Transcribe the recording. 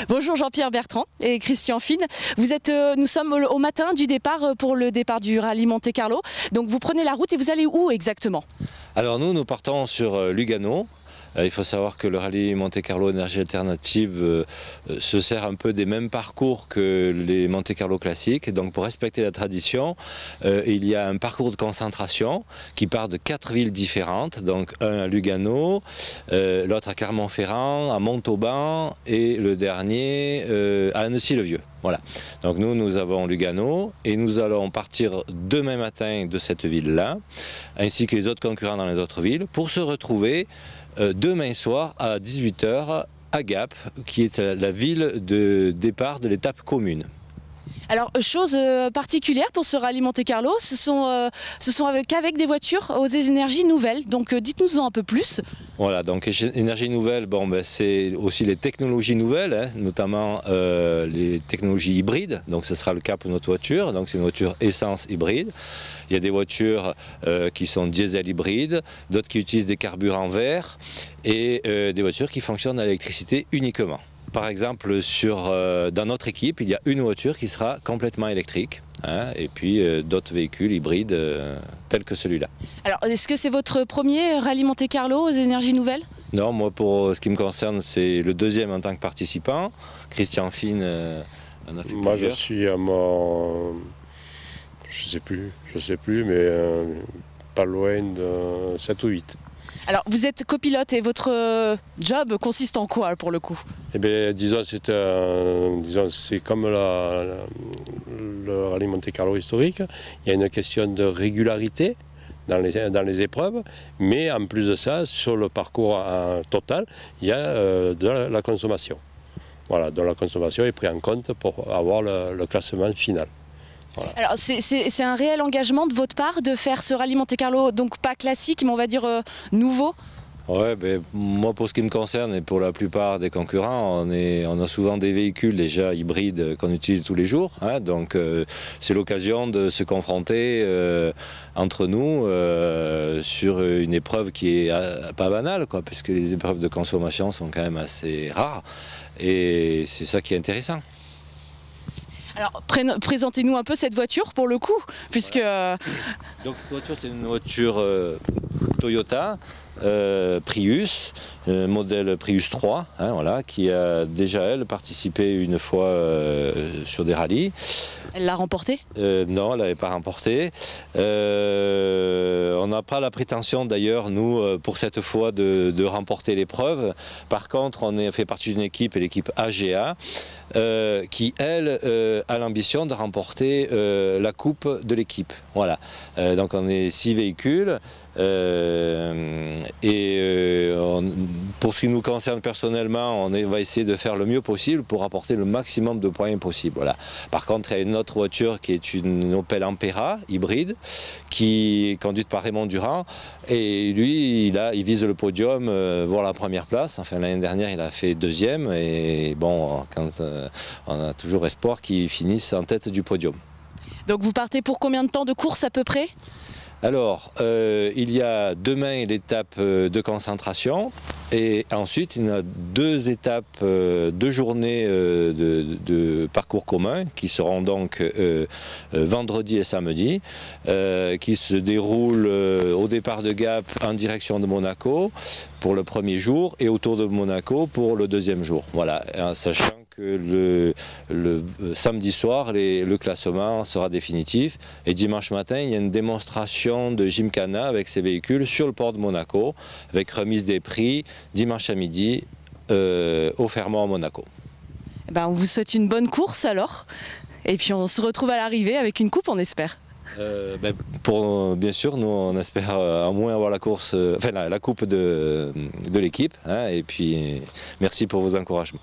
Bonjour Jean-Pierre Bertrand et Christian Fine. Nous sommes au matin du départ pour le départ du rallye Monte-Carlo. Donc vous prenez la route et vous allez où exactement? Alors nous partons sur Lugano. Il faut savoir que le rallye Monte-Carlo énergie alternative se sert un peu des mêmes parcours que les Monte-Carlo classiques. Donc pour respecter la tradition, il y a un parcours de concentration qui part de 4 villes différentes. Donc un à Lugano, l'autre à Clermont-Ferrand, à Montauban et le dernier à Annecy-le-Vieux. Voilà. Donc nous avons Lugano et nous allons partir demain matin de cette ville-là, ainsi que les autres concurrents dans les autres villes, pour se retrouver demain soir à 18 h à Gap, qui est la ville de départ de l'étape commune. Alors, chose particulière pour ce rallye Monte-Carlo, ce sont qu'avec des voitures aux énergies nouvelles. Donc, dites-nous-en un peu plus. Voilà, donc énergie nouvelle, c'est aussi les technologies nouvelles, hein, notamment les technologies hybrides. Donc, ce sera le cas pour notre voiture. Donc, c'est une voiture essence hybride. Il y a des voitures qui sont diesel hybrides, d'autres qui utilisent des carburants verts et des voitures qui fonctionnent à l'électricité uniquement. Par exemple, dans notre équipe, il y a une voiture qui sera complètement électrique, hein, et puis d'autres véhicules hybrides tels que celui-là. Alors, est-ce que c'est votre premier rallye Monte-Carlo aux énergies nouvelles? Non, moi pour ce qui me concerne, c'est le deuxième en tant que participant. Christian Fine en a fait plusieurs. Moi je suis à mon... je sais plus, mais pas loin de 7 ou 8. Alors, vous êtes copilote et votre job consiste en quoi pour le coup? Eh bien, disons, c'est comme le rallye Monte-Carlo historique. Il y a une question de régularité dans les épreuves, mais en plus de ça, sur le parcours total, il y a de la consommation. Voilà, donc la consommation est prise en compte pour avoir le classement final. Voilà. Alors c'est un réel engagement de votre part de faire ce rallye Monte-Carlo, donc pas classique, mais on va dire nouveau? Ouais, moi pour ce qui me concerne et pour la plupart des concurrents, on a souvent des véhicules déjà hybrides qu'on utilise tous les jours, hein, donc c'est l'occasion de se confronter entre nous sur une épreuve qui est pas banale, quoi, puisque les épreuves de consommation sont quand même assez rares et c'est ça qui est intéressant. Alors, présentez-nous un peu cette voiture pour le coup, puisque... Donc cette voiture, c'est une voiture Toyota Prius, modèle Prius 3, hein, voilà, qui a déjà, elle, participé une fois sur des rallyes. Elle l'a remporté? Non, elle n'avait pas remporté. On n'a pas la prétention d'ailleurs, nous, pour cette fois, de remporter l'épreuve. Par contre, on fait partie d'une équipe, l'équipe AGA, qui, elle, a l'ambition de remporter la coupe de l'équipe. Voilà. Donc on est 6 véhicules. Pour ce qui nous concerne personnellement, on va essayer de faire le mieux possible pour apporter le maximum de points possible. Voilà. Par contre, il y a une autre voiture qui est une Opel Ampera hybride qui est conduite par Raymond Durand et lui, il vise le podium, voire la première place. Enfin, l'année dernière, il a fait deuxième et bon, on a toujours espoir qu'il finisse en tête du podium. Donc vous partez pour combien de temps de course à peu près? Alors, il y a demain l'étape de concentration et ensuite il y a 2 étapes, 2 journées de parcours commun qui seront donc vendredi et samedi, qui se déroulent au départ de Gap en direction de Monaco pour le premier jour et autour de Monaco pour le deuxième jour. Voilà, sachant que le samedi soir, le classement sera définitif. Et dimanche matin, il y a une démonstration de Gymkhana avec ces véhicules sur le port de Monaco, avec remise des prix dimanche à midi au Fermont à Monaco. On vous souhaite une bonne course alors. Et puis on se retrouve à l'arrivée avec une coupe, on espère. Bien sûr, nous on espère au moins avoir la course, la coupe de l'équipe, hein, et puis merci pour vos encouragements.